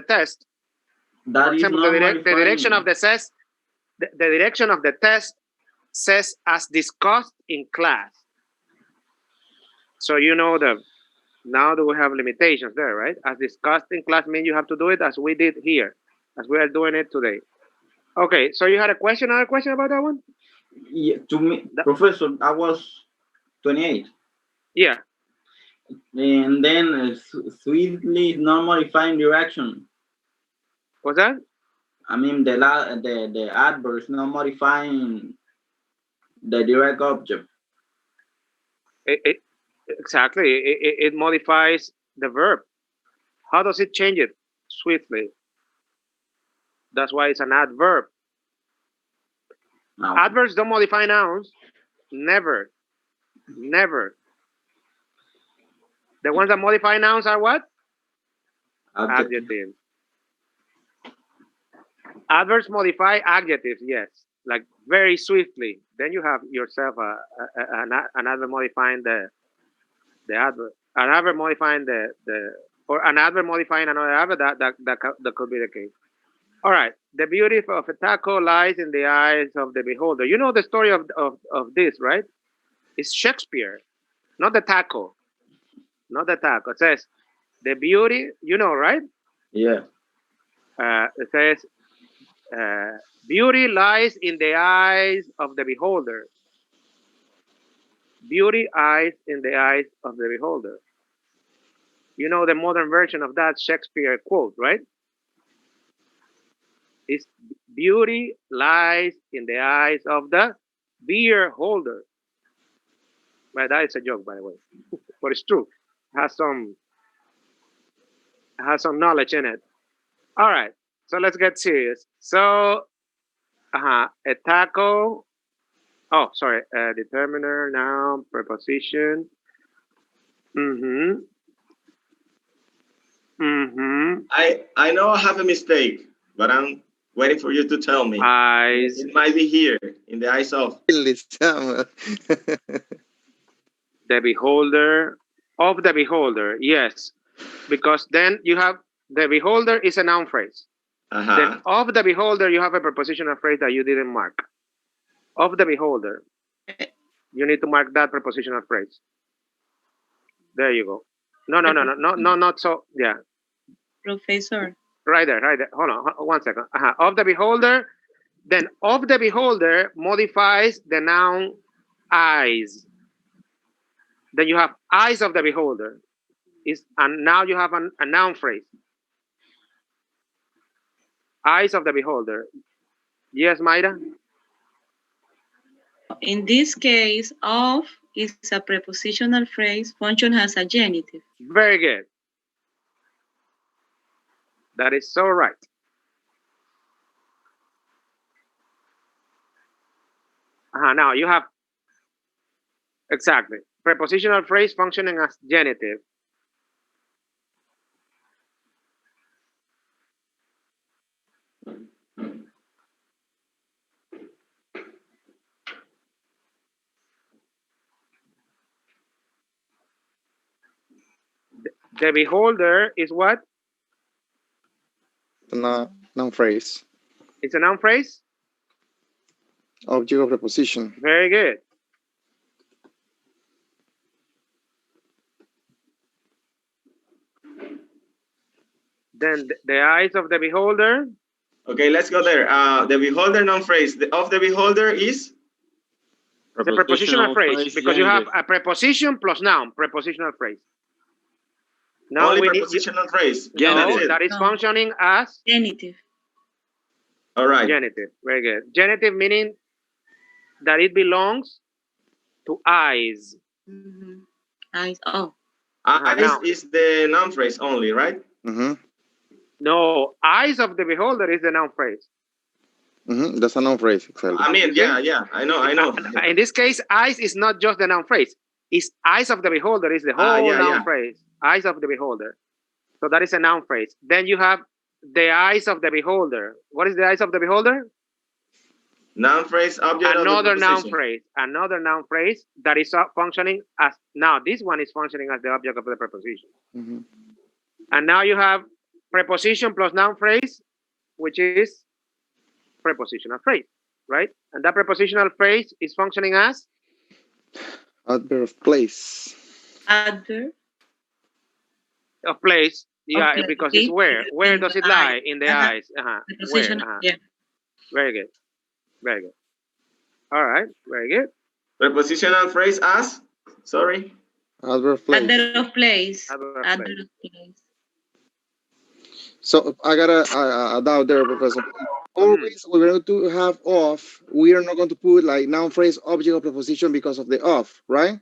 test. That For example, the direction of the test, the direction of the test says as discussed in class. So you know now that we have limitations there, right? As discussed in class means you have to do it as we did here, as we are doing it today. Okay, so you had another question about that one? Yeah, to me, Professor, I was 28. Yeah. And then swiftly not modifying direction. What's that? I mean the adverb not modifying the direct object. Exactly. It modifies the verb. How does it change it? Swiftly. That's why it's an adverb. No. Adverbs don't modify nouns. Never. Never. The ones that modify nouns are what? Adjectives. Adverbs modify adjectives, yes, like very swiftly. Then you have yourself an adverb modifying the adverb, an adverb modifying or an adverb modifying another adverb. That could be the case. All right. The beauty of a taco lies in the eyes of the beholder. You know the story of this, right? It's Shakespeare, not the taco. Not the taco. It says the beauty, you know, right? Yeah. It says beauty lies in the eyes of the beholder. Beauty lies in the eyes of the beholder. You know the modern version of that Shakespeare quote, right? It's beauty lies in the eyes of the beer holder. Right, that is a joke, by the way, but it's true. It has some knowledge in it. All right, so let's get serious. So, a taco. Oh, sorry, determiner, noun, preposition. I know I have a mistake, but I'm waiting for you to tell me. Eyes. It might be here in the eyes of the beholder, of the beholder. Yes, because then you have the beholder is a noun phrase. Then of the beholder you have a prepositional phrase that you didn't mark. Of the beholder, you need to mark that prepositional phrase. There you go. No, not so. Yeah. Professor. Right there. Hold on, 1 second. Of the beholder, then of the beholder modifies the noun eyes. Then you have eyes of the beholder. And now you have a noun phrase. Eyes of the beholder. Yes, Mayra? In this case, of is a prepositional phrase, function has a genitive. Very good. That is so right. Now you have, exactly, prepositional phrase functioning as genitive. The beholder is what? Noun phrase. It's a noun phrase? Object of preposition. Very good. Then the eyes of the beholder. Okay, let's go there. The beholder noun phrase. Of the beholder is? It's a prepositional phrase because you have a preposition plus noun, prepositional phrase. Now only prepositional phrase. No, that is functioning as genitive. All right. Genitive. Very good. Genitive meaning that it belongs to eyes. Eyes. Oh. Eyes is the noun phrase only, right? No, eyes of the beholder is the noun phrase. That's a noun phrase. Exactly. I mean, yeah, I know. In this case, eyes is not just the noun phrase. It's eyes of the beholder is the whole noun phrase. Eyes of the beholder. So that is a noun phrase. Then you have the eyes of the beholder. What is the eyes of the beholder? Noun phrase, object another of the noun phrase. Another noun phrase that is functioning as, now this one is functioning as the object of the preposition. And now you have preposition plus noun phrase, which is prepositional phrase, right? And that prepositional phrase is functioning as Adverb of place. Adverb of place. Yeah, place. because it's where. Where In does the it lie? eye. In the eyes. Where? Preposition. Yeah. Very good. Very good. All right. Very good. Prepositional phrase as? Sorry. Adverb of place. Adverb of place. Adverb of Adverb of place. So I got a doubt there, Professor. Always we're going to have of. We are not going to put like noun phrase, object, or preposition because of the of, right?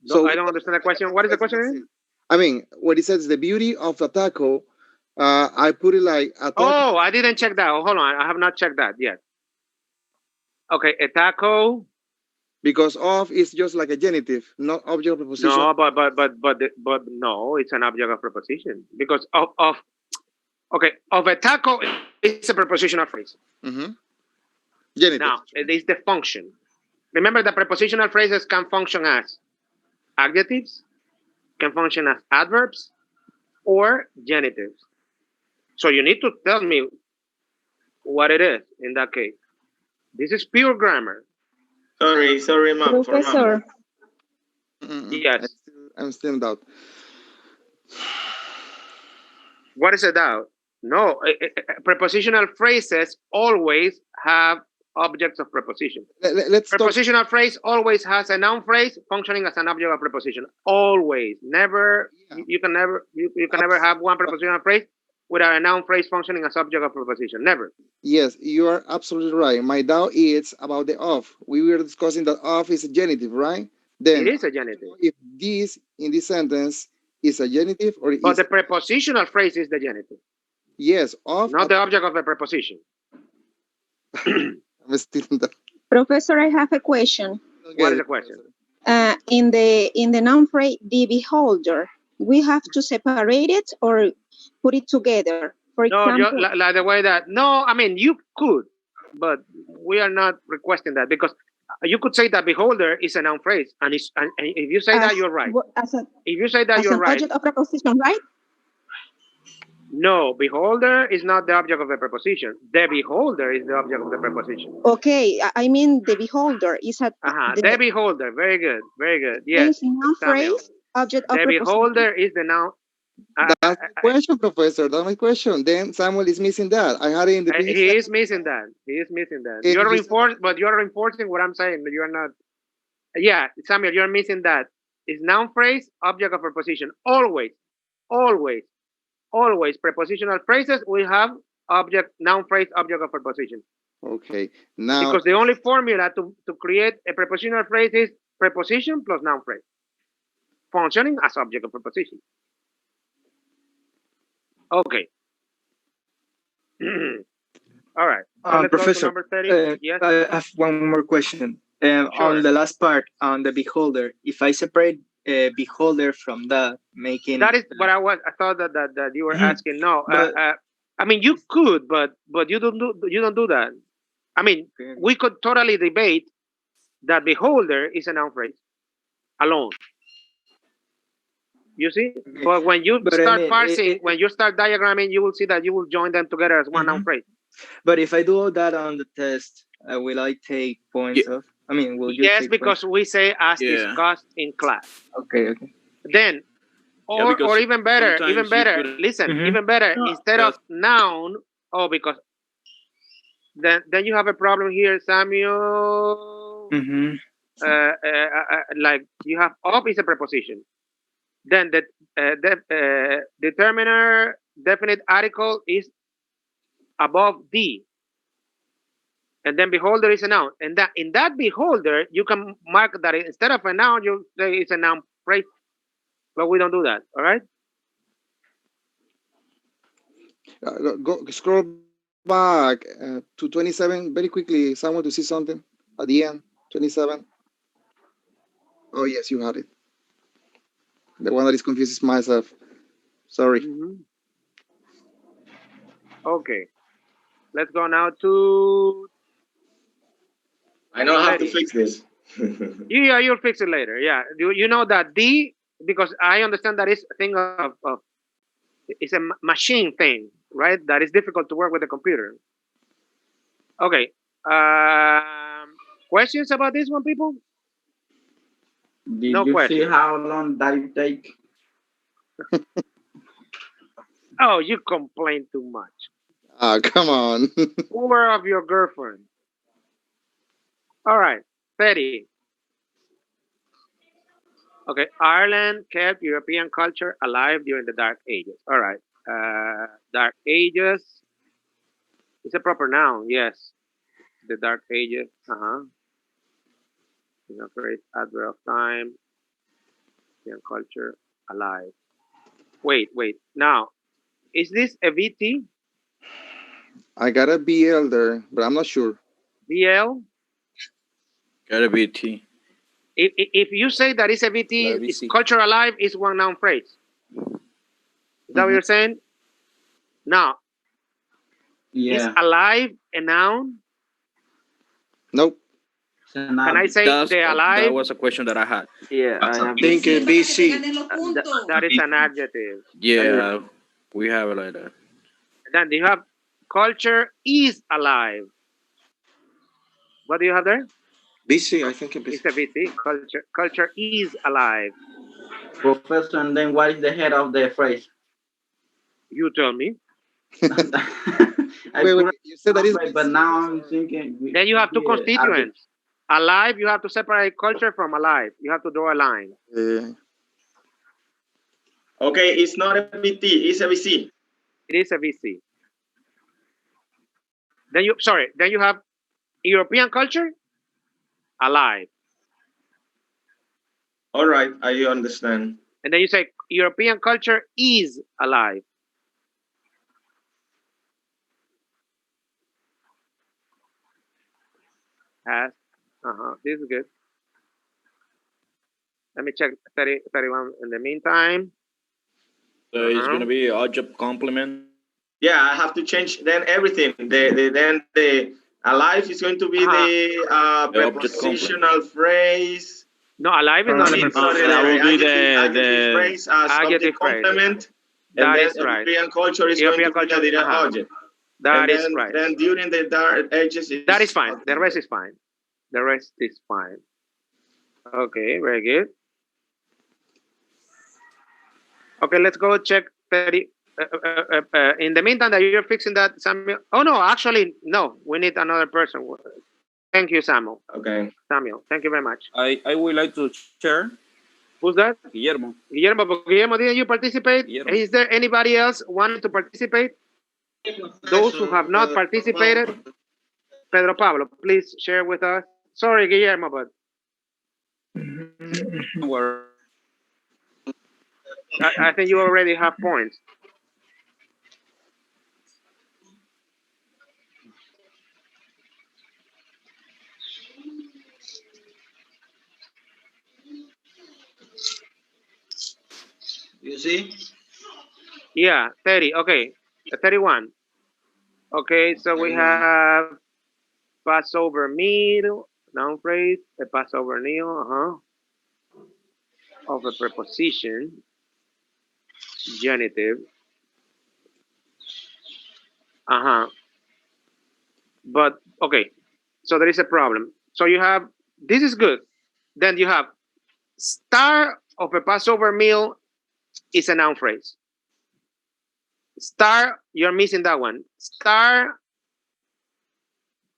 So I don't understand the question. What is the question again? I mean, what it says, the beauty of the taco, I put it like a taco. Oh, I didn't check that. Oh, hold on. I have not checked that yet. Okay, a taco. Because of is just like a genitive, not object of preposition. No, but no, it's an object of preposition because of a taco is a prepositional phrase. Mm-hmm. Genitive. Now it is the function. Remember that prepositional phrases can function as adjectives, can function as adverbs, or genitives. So you need to tell me what it is in that case. This is pure grammar. Sorry, ma'am. Professor. Yes. I'm still in doubt. What is a doubt? No, prepositional phrases always have objects of preposition. Let's Prepositional phrase always has a noun phrase functioning as an object of preposition. Always, never. Yeah. You can never have one prepositional phrase without a noun phrase functioning as object of preposition. Never. Yes, you are absolutely right. My doubt is about the of. We were discussing that of is a genitive, right? Then it is a genitive. If this in this sentence is a genitive or but the prepositional phrase is the genitive. Yes, of not the object of the preposition. I'm still in that. Professor, I have a question. Okay. What is the question? In the noun phrase, the beholder, we have to separate it or put it together? For example, like the way that I mean you could, but we are not requesting that because you could say that beholder is a noun phrase, and if you say that, you're right. If you say that, you're right. Object of preposition, right? No, beholder is not the object of the preposition. The beholder is the object of the preposition. Okay, I mean the beholder is a. The beholder. Very good. Very good. Yes. Noun phrase, object of preposition. The beholder is the noun. That's the question, Professor. That's my question. Then Samuel is missing that. I had it in the. He is missing that. He is missing that. You're reinforcing what I'm saying, but you're not. Yeah, Samuel, you're missing that. It's noun phrase, object of preposition. Always, always, always. Prepositional phrases will have object, noun phrase, object of preposition. Okay. Now. Because the only formula to create a prepositional phrase is preposition plus noun phrase, functioning as object of preposition. Okay. All right. So Professor, number 30. Yes. I have one more question. Sure. On the last part, on the beholder, if I separate beholder from that, making that is what I thought that you were asking. No, but, I mean you could, but you don't do that. I mean, we could totally debate that beholder is a noun phrase alone. You see, but when you start parsing, when you start diagramming, you will see that you will join them together as one noun phrase. But if I do all that on the test, will I take points off? I mean, will you? Yes, because we say as discussed in class. Okay. Then, or even better, listen, even better, instead of noun, because then you have a problem here, Samuel. Like you have of is a preposition. Then the determiner definite article is above the. And then beholder is a noun. And that in that beholder, you can mark that instead of a noun, you say it's a noun phrase. But we don't do that, all right? Scroll back to 27 very quickly. Someone to see something at the end. 27. Oh, yes, you had it. The one that is confused is myself. Sorry. Okay. Let's go now to. I know how to fix this. Yeah, you'll fix it later. Yeah. You know that the, because I understand that it's a thing of it's a machine thing, right? That is difficult to work with the computer. Okay. Questions about this one, people? Did No you question. see how long that it take? Oh, you complain too much. Ah, come on. Poor of your girlfriend. All right, 30. Okay, Ireland kept European culture alive during the Dark Ages. All right, Dark Ages is a proper noun. Yes, the Dark Ages. You know, great adverb of time. European culture alive. Wait. Now, is this a VT? I got a BL there, but I'm not sure. BL? Gotta be T. If you say that it's a VT, it's culture alive is one noun phrase. Is that what you're saying? Now, is alive a noun? Nope. Can I say they alive? That was a question that I had. Yeah, I have Think BC. that is an adjective. Yeah, we have it like that. Then you have culture is alive. What do you have there? BC, I think It's a VC. Culture is alive. Professor, and then what is the head of the phrase? You tell me. Wait, you said that is right, but now I'm thinking. Then you have two constituents. Alive, you have to separate culture from alive. You have to draw a line. Okay, it's not a VT, it's a VC. It is a VC. Then you have European culture, alive. All right, I understand. And then you say European culture is alive. Has. This is good. Let me check 30, 31 in the meantime. So it's gonna be object complement. Yeah, I have to change then everything. Then the alive is going to be the prepositional phrase. No, alive is not a preposition. That will be the phrase as adjective object complement. That and is then right. European culture is European going to culture, be the object. That is right. Then during the Dark Ages, that is fine. The rest is fine. The rest is fine. Okay, very good. Okay, let's go check 30. In the meantime that you're fixing that, Samuel. Oh, no, actually, no. We need another person. Thank you, Samuel. Okay. Samuel, thank you very much. I would like to share. Who's that? Guillermo. Guillermo, didn't you participate? Guillermo. Is there anybody else wanting to participate? Those who have not participated? Pedro Pablo, please share with us. Sorry, Guillermo, but I think you already have points. You see? Yeah, 30. Okay, 31. Okay, so we have Passover meal, noun phrase, a Passover meal, of a preposition, genitive, But, okay, so there is a problem. So you have, this is good. Then you have star of a Passover meal is a noun phrase. Star, you're missing that one. Star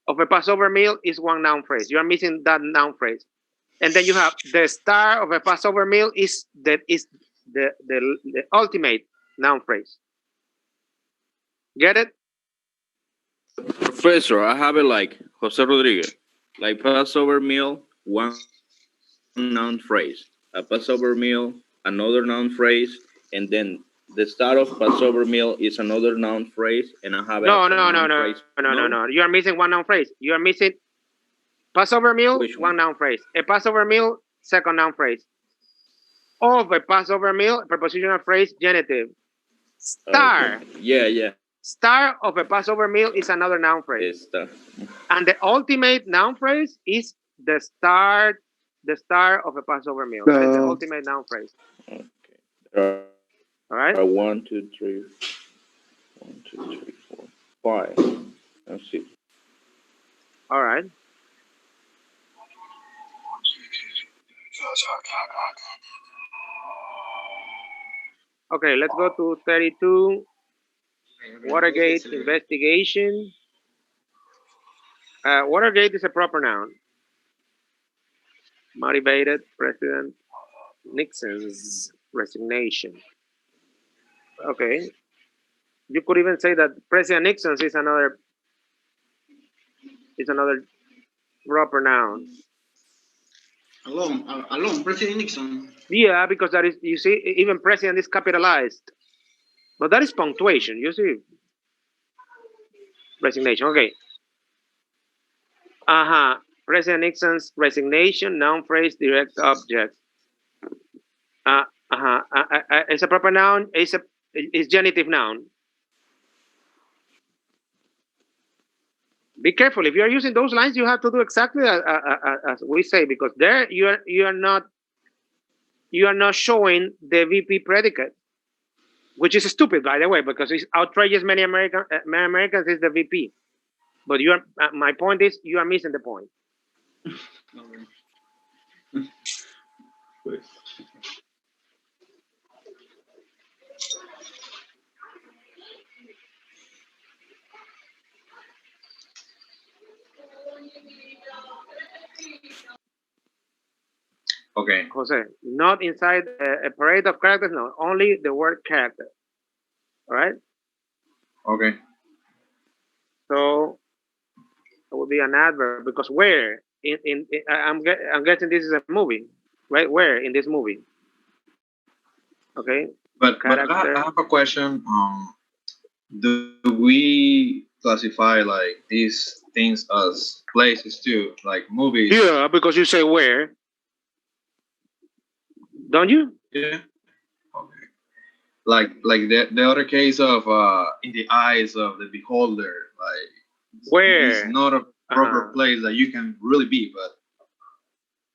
of a Passover meal is one noun phrase. You're missing that noun phrase. And then you have the star of a Passover meal is the ultimate noun phrase. Get it? Professor, I have it like Jose Rodriguez, like Passover meal, one noun phrase. A Passover meal, another noun phrase, and then the start of Passover meal is another noun phrase, and I have no. You are missing one noun phrase. You are missing Passover meal, one noun phrase. A Passover meal, second noun phrase. Of a Passover meal, prepositional phrase, genitive. Star. Okay. Yeah. Star of a Passover meal is another noun phrase. And the ultimate noun phrase is the star of a Passover meal. It's the ultimate noun phrase. Okay. All right. 1, 2, 3. 1, 2, 3, 4, 5, and 6. All right. Okay, let's go to 32. Watergate investigation. Watergate is a proper noun. Motivated President Nixon's resignation. Okay. You could even say that President Nixon's is another proper noun. Alone, President Nixon. Yeah, because that is, you see, even president is capitalized. But that is punctuation, you see. Resignation, okay. President Nixon's resignation, noun phrase, direct object. It's a proper noun, it's genitive noun. Be careful, if you are using those lines, you have to do exactly as we say, because there you are not showing the VP predicate, which is stupid, by the way, because it's outrageous. Many Americans is the VP, but you are. My point is, you are missing the point. Okay. Jose, not inside a parade of characters. No, only the word character. All right. Okay. So it would be an adverb, because where I'm guessing this is a movie, right? Where in this movie? Okay. But I have a question. Do we classify like these things as places too, like movies? Yeah, because you say where, don't you? Yeah. Okay. Like the other case of in the eyes of the beholder, like where it's not a proper place that you can really be, but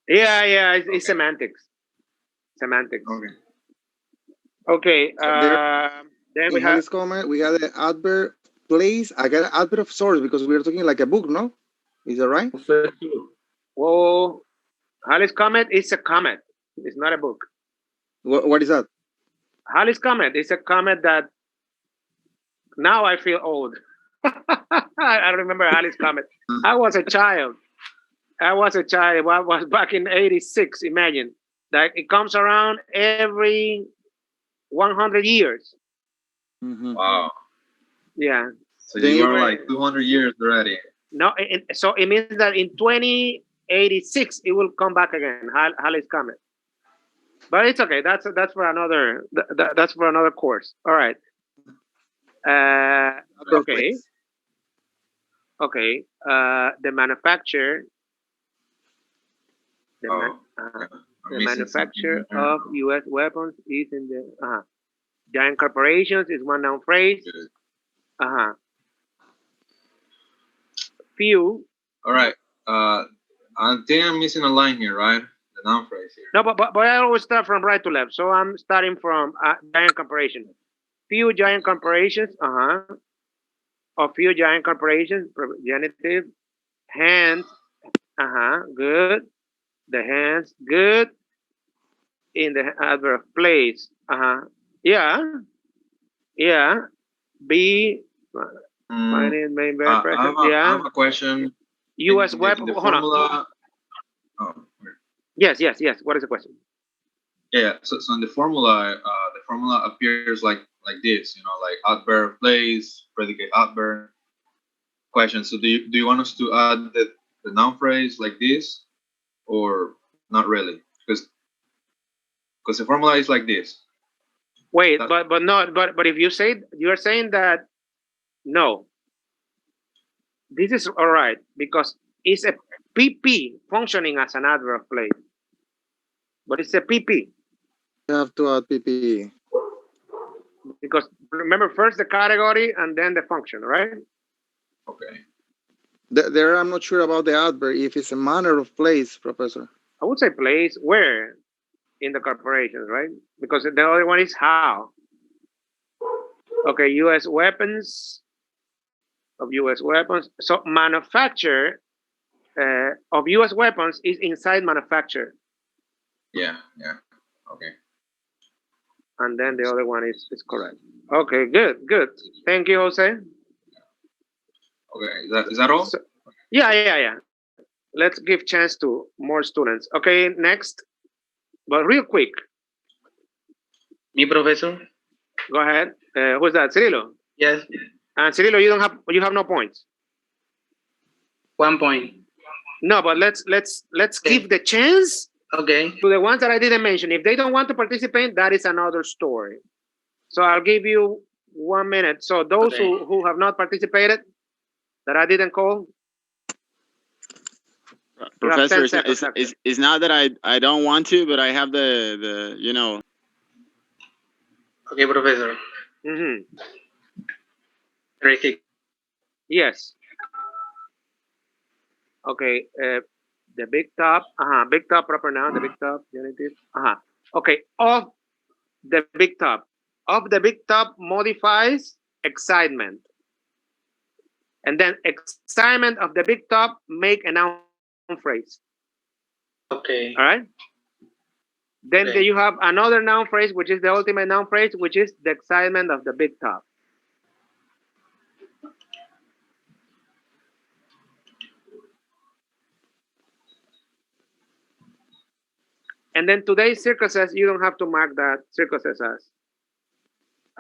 yeah, it's semantics. Okay. Then we have this comment. We got an adverb place. I got an adverb of source because we are talking like a book, no? Is that right? Well, Halley's comment is a comment. It's not a book. What is that? Halley's comment is a comment that now I feel old. I remember Halley's comment. I was a child. I was back in '86. Imagine that it comes around every 100 years. Wow. Yeah. So you are like 200 years already. No, so it means that in 2086 it will come back again. Halley's comment. But it's okay. That's for another. That's for another course. All right. Okay. Okay. The manufacturer. The manufacturer of U.S. weapons is in the giant corporations is one noun phrase. Few. All right. I think I'm missing a line here, right? The noun phrase here. No, but I always start from right to left. So I'm starting from giant corporation. Few giant corporations. Of few giant corporations. Genitive. Hands. Good. The hands. Good. In the adverb place. Yeah. Be. Main verb present. I have a question. U.S. weapon. Hold on. Yes. What is the question? Yeah. So in the formula appears like this, like adverb, place, predicate, adverb. Question. So do you want us to add the noun phrase like this, or not really? Because the formula is like this. Wait, but if you're saying that no, this is all right because it's a PP functioning as an adverb place, but it's a PP. You have to add PP because remember first the category and then the function, right? Okay. There, I'm not sure about the adverb if it's a manner of place, Professor. I would say place where in the corporations, right? Because the other one is how. Okay, U.S. weapons, of U.S. weapons. So manufacture of U.S. weapons is inside manufacture. Yeah. Okay. And then the other one is correct. Okay, good. Thank you, Jose. Okay, is that all? So, yeah. Let's give chance to more students. Okay, next. But real quick. Me, professor? Go ahead. Who's that? Cirilo? Yes. And Cirilo, you have no points. 1 point. No, but let's give the chance. Okay. To the ones that I didn't mention. If they don't want to participate, that is another story. So I'll give you 1 minute. So those who have not participated, that I didn't call. Professor, it's not that I don't want to, but I have the you know. Okay, Professor. Ready? Yes. Okay. The big top. Big top proper noun. The big top genitive. Okay. Of the big top. Of the big top modifies excitement. And then excitement of the big top make a noun phrase. Okay. All right. Then you have another noun phrase, which is the ultimate noun phrase, which is the excitement of the big top. And then today's circuses, you don't have to mark that circuses as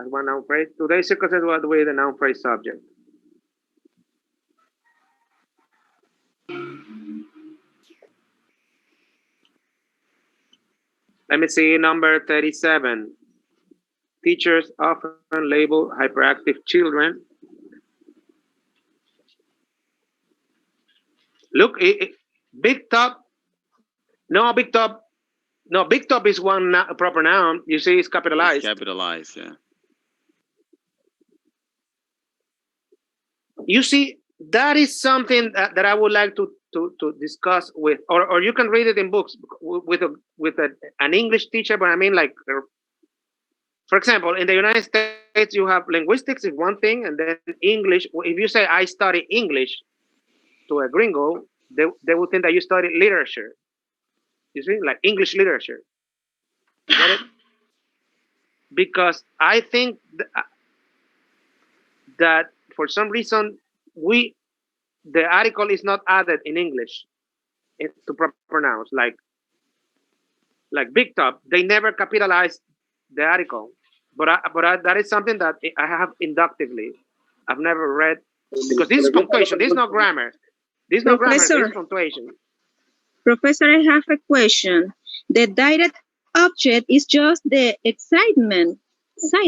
one noun phrase. Today's circuses was with the noun phrase subject. Let me see, number 37. Teachers often label hyperactive children. Look, big top. No, big top. No, big top is one proper noun. You see, it's capitalized. It's capitalized, yeah. You see, that is something that I would like to discuss with, or you can read it in books with an English teacher. But I mean, like, for example, in the United States, you have linguistics is one thing, and then English. If you say I study English to a gringo, they would think that you study literature. You see, like English literature. Get it? Because I think that for some reason the article is not added in English to proper nouns, like big top. They never capitalize the article, but that is something that I have inductively. I've never read, because this is punctuation. This is not grammar. This is not grammar. This is punctuation. Professor, I have a question. The direct object is just the excitement.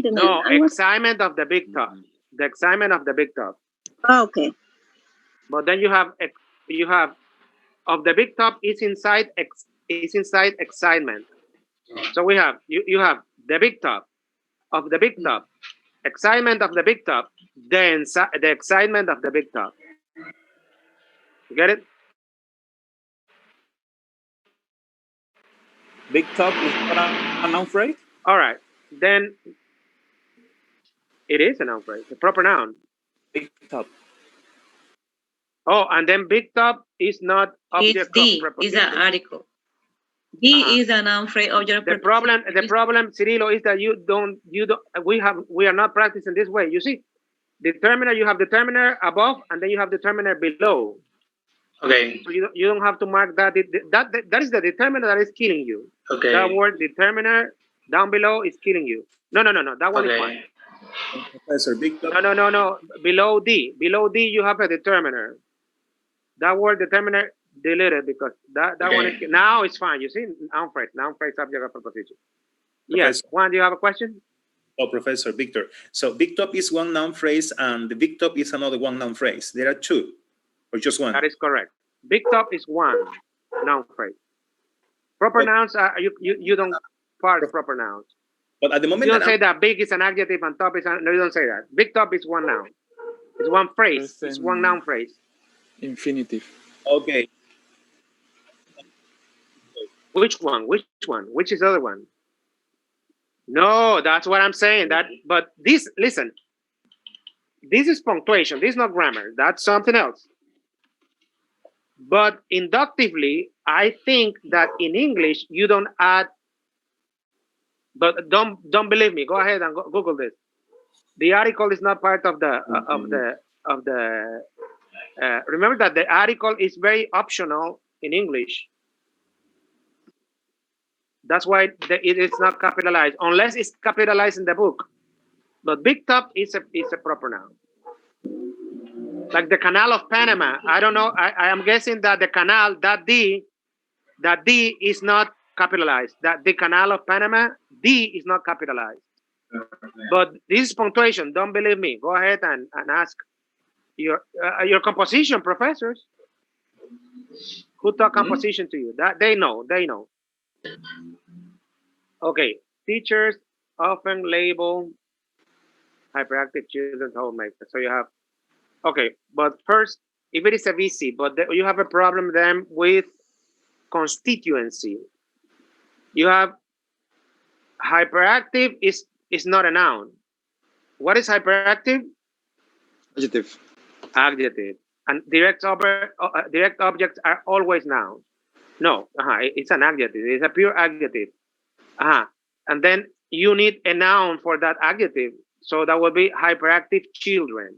No, excitement of the big top. The excitement of the big top. Okay. But then you have of the big top is inside excitement. So we have you have the big top of the big top, excitement of the big top, then the excitement of the big top. You get it? Big top is not a noun phrase? All right. Then it is a noun phrase, a proper noun. Big top. Oh, and then big top is not object It's D, of preposition. is an article. D is a noun phrase object. The problem, Cirilo, is that we are not practicing this way. You see, determiner, you have determiner above, and then you have determiner below. Okay. So you don't have to mark that. That is the determiner that is killing you. Okay. That word determiner down below is killing you. No. That one is fine. Professor, big top. No. Below D, you have a determiner. That word determiner deleted, because that one is now it's fine. You see, noun phrase, subject, or preposition. Yes. Juan, do you have a question? Oh, Professor Victor. So big top is one noun phrase, and the big top is another one noun phrase. There are two, or just one? That is correct. Big top is one noun phrase. Proper nouns are you don't part proper nouns. But at the moment, you don't say that big is an adjective and top is no. You don't say that. Big top is one noun. It's one phrase. It's one noun phrase. Infinitive. Okay. Which one? Which is the other one? No, that's what I'm saying. But listen, this is punctuation. This is not grammar. That's something else. But inductively, I think that in English you don't add. But don't believe me. Go ahead and Google this. The article is not part of the remember that the article is very optional in English. That's why it is not capitalized unless it's capitalized in the book. But big top is a proper noun. Like the Canal of Panama. I don't know. I am guessing that the canal, that D is not capitalized. That the Canal of Panama, D is not capitalized. But this is punctuation. Don't believe me. Go ahead and ask your composition professors who taught composition to you. That they know. Okay. Teachers often label hyperactive children homemakers. So you have, okay, but first, if it is a VC, but you have a problem then with constituency. You have hyperactive is not a noun. What is hyperactive? Adjective. Adjective. And direct objects are always nouns. No, it's an adjective. It's a pure adjective. And then you need a noun for that adjective. So that would be hyperactive children.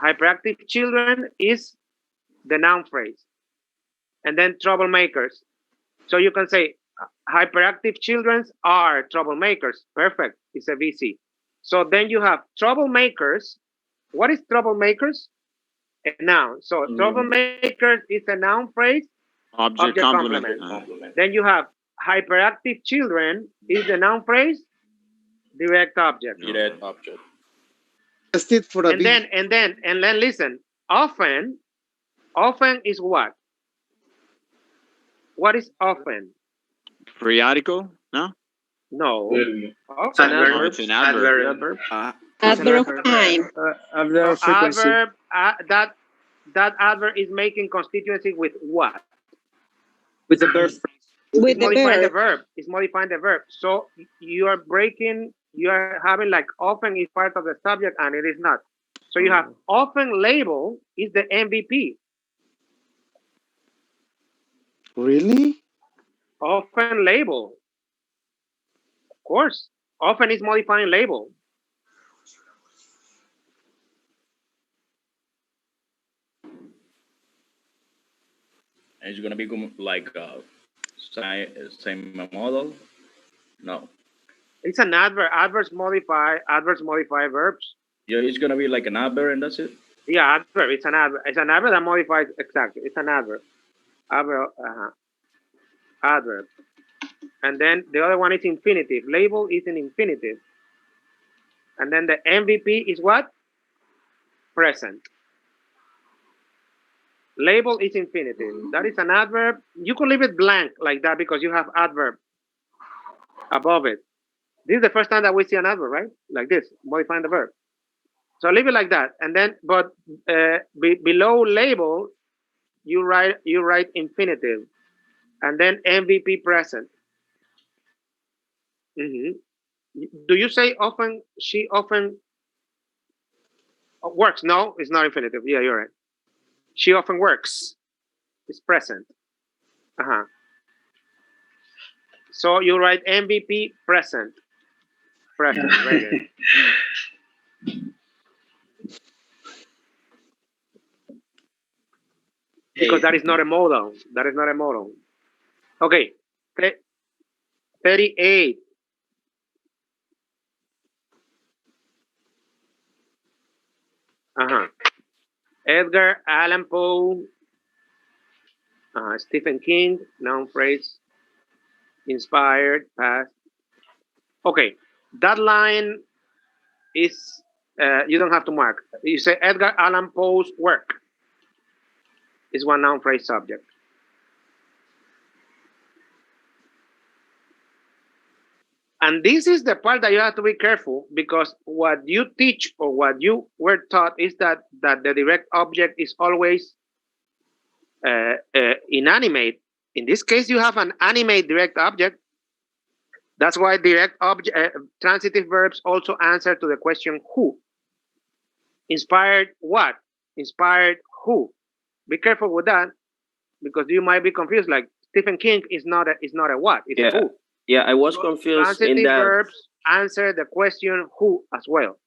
Hyperactive children is the noun phrase. And then troublemakers. So you can say hyperactive children are troublemakers. Perfect. It's a VC. So then you have troublemakers. What is troublemakers? A noun. So troublemakers is a noun phrase. Object complement. Then you have hyperactive children is the noun phrase. Direct object. Direct object. And then listen. Often is what? What is often? Periodical? No. No. It's an adverb. It's an adverb. Adverb of time. Adverb frequency. That adverb is making constituency with what? With the verb. With the modifying verb. the verb. It's modifying the verb. So you are having like often is part of the subject and it is not. So you have often label is the MVP. Really? Often label. Of course. Often is modifying label. And it's gonna be like same model. No. It's an adverb. Adverbs modify verbs. Yeah, it's gonna be like an adverb and that's it. Yeah, adverb. It's an adverb. It's an adverb that modifies exactly. It's an adverb. Adverb. And then the other one is infinitive. Label is an infinitive. And then the MVP is what? Present. Label is infinitive. That is an adverb. You can leave it blank like that because you have adverb above it. This is the first time that we see an adverb, right? Like this, modifying the verb. So leave it like that. And then, but below label, you write infinitive. And then MVP present. Do you say often, she often works? No, it's not infinitive. Yeah, you're right. She often works. It's present. So you write MVP present. Present, very good. Because that is not a modal. That is not a modal. Okay. 38. Edgar Allan Poe, Stephen King, noun phrase, inspired, past. Okay, that line is, you don't have to mark. You say Edgar Allan Poe's work is one noun phrase subject. And this is the part that you have to be careful because what you teach or what you were taught is that the direct object is always inanimate. In this case, you have an animate direct object. That's why direct object transitive verbs also answer to the question who. Inspired what? Inspired who? Be careful with that, because you might be confused. Like Stephen King is not a what? It's a who. Yeah, I was So confused in transitive that. verbs answer the question who as well.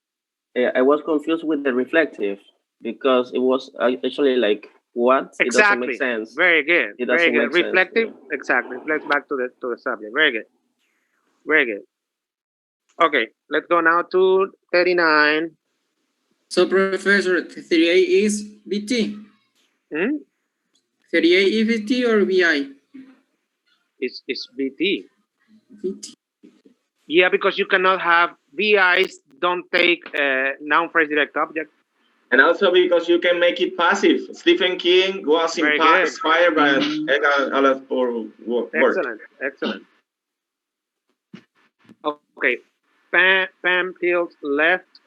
I was confused with the reflective because it was actually like what? It doesn't make Exactly. sense. Very good. It Very doesn't good. make sense. Reflective. Yeah. Exactly. Reflects back to the subject. Very good. Very good. Okay, let's go now to 39. So, Professor, 38 is BT. 38 is BT or VI? It's BT. BT. Yeah, because you cannot have VIs don't take noun phrase direct object. And also because you can make it passive. Stephen King was inspired by Edgar Allan Poe work. Excellent, excellent. Okay, Pam Fields left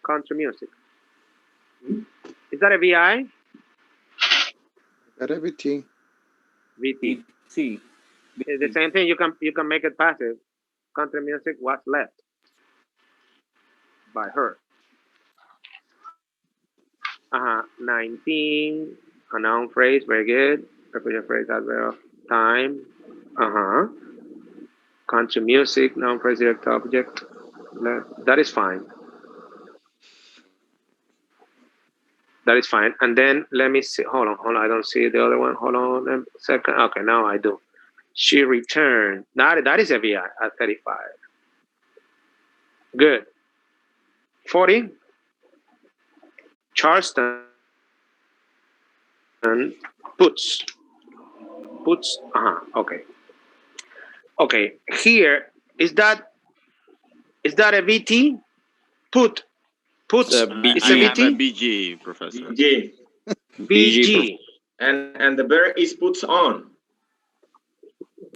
country music. Is that a VI? That a VT. VT. It's the same thing. You can make it passive. Country music was left by her. 19. A noun phrase. Very good. Preposition phrase adverb of time. Country music. Noun phrase direct object. That is fine. That is fine. And then let me see. Hold on. I don't see the other one. Hold on a second. Okay, now I do. She returned. That is a VI at 35. Good. 40. Charleston puts. Okay. Okay. Here is that a VT? Puts. I It's a have a VT? BG, Professor. BG. BG. And the verb is puts on.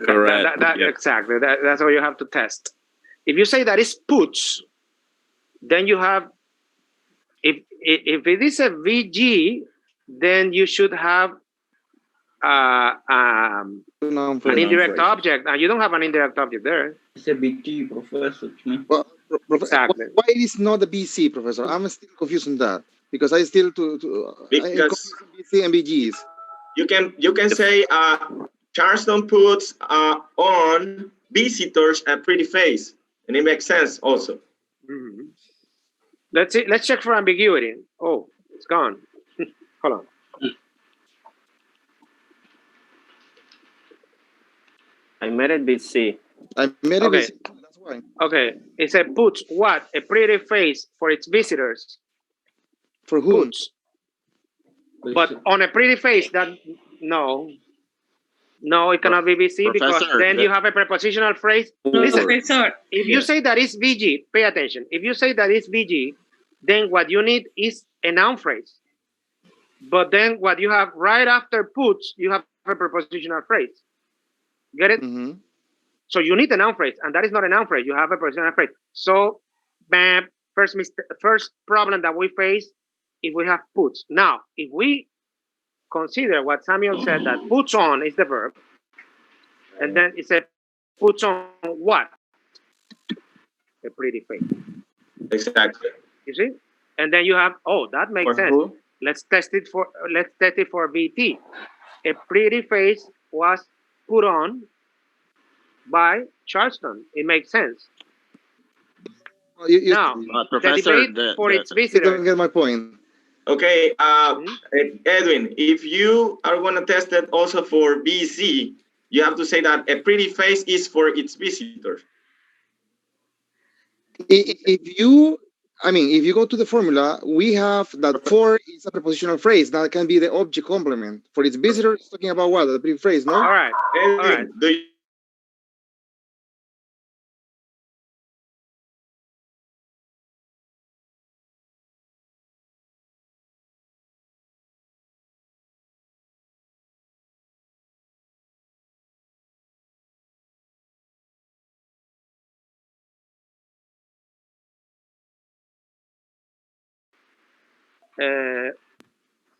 Correct. Exactly. That's what you have to test. If you say that is puts, then you have, if it is a VG, then you should have an indirect object, and you don't have an indirect object there. It's a BT, Professor. Well, exactly. Why it is not a BC, Professor? I'm still confused on that because I still because BC and BGs. You can say Charleston puts on visitors a pretty face, and it makes sense also. Let's see. Let's check for ambiguity. Oh, it's gone. Hold on. I made it BC. I made it Okay. BC. That's why. Okay. It said puts what? A pretty face for its visitors. For whom? Puts. But on a pretty face, that no, it cannot be BC, because then you have a prepositional phrase. Listen, if you say that is VG, pay attention. If you say that is VG, then what you need is a noun phrase. But then what you have right after puts, you have a prepositional phrase. Get it? So you need a noun phrase, and that is not a noun phrase. You have a prepositional phrase. So, bam, first problem that we face if we have puts. Now, if we consider what Samuel said, that puts on is the verb, and then it said puts on what? A pretty face. Exactly. You see? And then you have, oh, that makes sense. Who? Let's test it for VT. A pretty face was put on by Charleston. It makes sense. Now, Professor, the debate for its You visitors. don't get my point. Okay, Edwin, if you are going to test it also for BC, you have to say that a pretty face is for its visitors. If you go to the formula, we have that for is a prepositional phrase. That can be the object complement. For its visitor, it's talking about what? The pre-phrase, no? All right. Edwin, All right. do you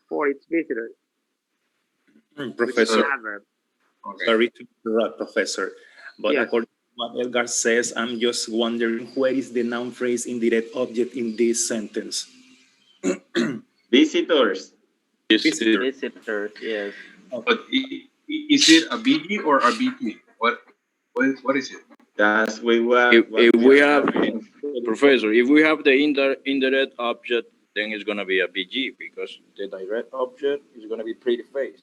For its visitors. Professor, Adverb. sorry to interrupt, Professor, but Yes. according to what Edgar says. I'm just wondering where is the noun phrase indirect object in this sentence? Visitors. Visitors, yes. But is it a BG or a BT? What is it? That's what If we have, having. Professor, if we have the indirect object, then it's going to be a BG because the direct object is going to be pretty face.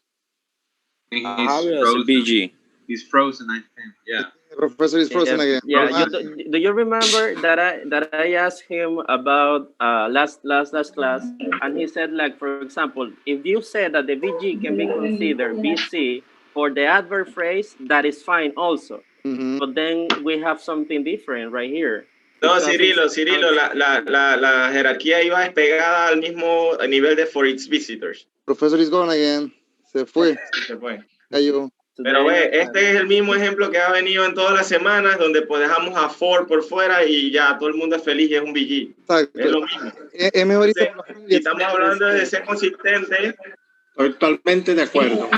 He's I have it as a frozen. BG. He's frozen, I think. Yeah. The professor is frozen again. Yeah. Do you remember that I asked him about last class, and he said, like, for example, if you said that the VG can be considered BC for the adverb phrase, that is fine also. But then we have something different right here. No, Cirilo, la jerarquía iba despegada al mismo nivel de for its visitors. Professor is gone again. Se fue. Se fue. Cayó. Pero ve, este es el mismo ejemplo que ha venido en todas las semanas, donde pues dejamos a for por fuera y ya todo el mundo es feliz y es un BG. Exacto. Es lo mismo. Es mejor irse por la Si frente. estamos hablando de ser consistente. Totalmente de acuerdo.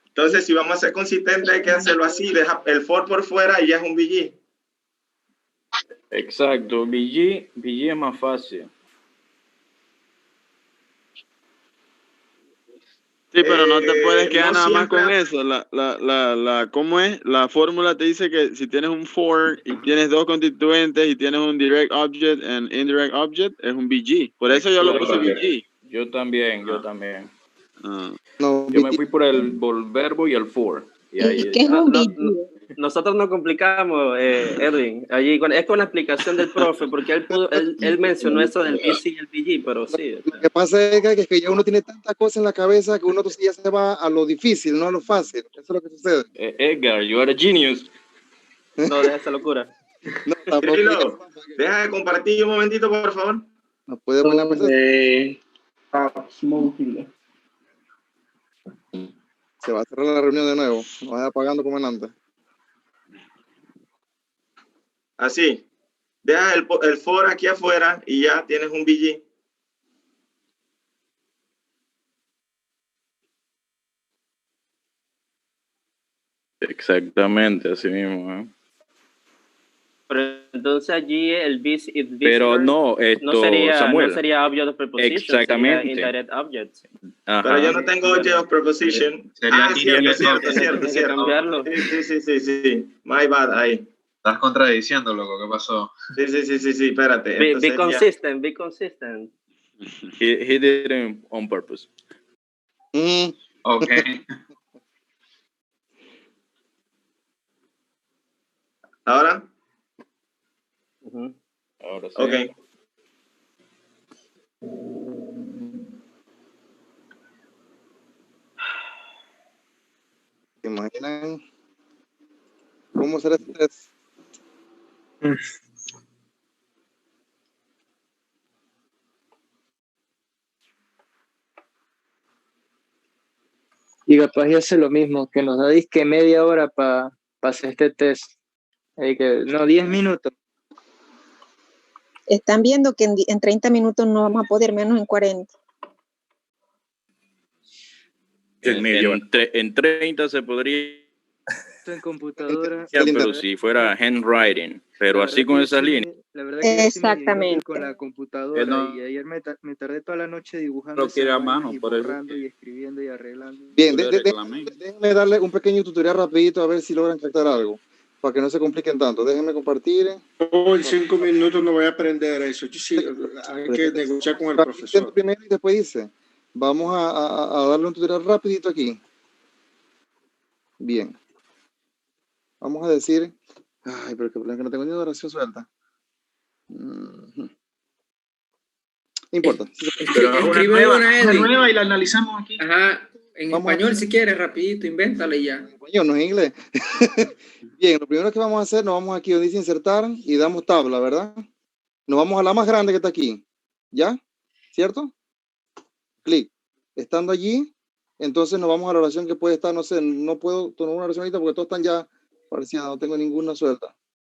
Entonces, si vamos a ser consistentes, hay que hacerlo así, deja el for por fuera y ya es un BG. Exacto, BG es más fácil. Sí, pero no te puedes quedar no nada más siempre- con eso. ¿Cómo es? La fórmula te dice que si tienes un for y tienes dos constituentes y tienes un direct object and indirect object, es un BG. Por eso yo lo puse BG. Yo también. No, Yo me fui por el verbo y el for. Y ahí, ¿Qué es un BG? Nosotros nos complicamos, Edwin. Allí es con la explicación del profe, porque él mencionó eso del BC y el BG, pero sí. Lo que pasa es que ya uno tiene tantas cosas en la cabeza que uno ya se va a lo difícil, no a lo fácil. Eso es lo que sucede. Edgar, you are a genius. No, deja esa locura. No, tampoco. Cirilo, deja de compartir un momentito, por favor. No puede poner Se va a cerrar la reunión de nuevo. Nos vaya apagando como en antes. Así. Deja el for aquí afuera y ya tienes un BG. Exactamente, así mismo. Pero entonces allí el visitor Pero no, Samuel. no sería object of preposition, Exactamente. sería indirect object. Pero Ajá. yo no tengo object of preposition. Sería Cierto. Cambiarlo. Sí. My bad, ahí. Estás contradiciendo, loco. ¿Qué pasó? Sí, espérate. Be Entonces, consistent, be consistent. He did it on purpose. Ok. ¿Ahora? Ahora sí. Ok. ¿Se imaginan cómo será este test? Y capaz y hace lo mismo, que nos da disque media hora para hacer este test. No, 10 minutos. Están viendo que en 30 minutos no vamos a poder, menos en 40. En 30 se podría, En computadora. pero si fuera handwriting, pero así con esas líneas. La verdad que Exactamente. con la computadora No. y ayer me tardé toda la noche dibujando Lo quiere a esas mano, vainas y por eso. borrando y escribiendo y arreglando. Bien, Yo le reclamé. déjenme darle un pequeño tutorial rapidito a ver si logran captar algo, para que no se compliquen tanto. Déjenme compartir. En 5 minutos no voy a aprender eso. Sí, hay que negociar con el profesor. Primero y después dice, vamos a darle un tutorial rapidito aquí. Bien. Vamos a decir, ay, pero que no tengo ni una oración suelta. No importa. Escribe una nueva y la analizamos aquí. Ajá, en español si quieres, rapidito, invéntale ya. En español, no en inglés. Bien, lo primero que vamos a hacer, nos vamos aquí donde dice insertar y damos tabla, ¿verdad? Nos vamos a la más grande que está aquí. ¿Ya? ¿Cierto? Clic. Estando allí, entonces nos vamos a la oración que puede estar, no sé, no puedo tomar una oración ahorita porque todas están ya parecidas, no tengo ninguna suelta.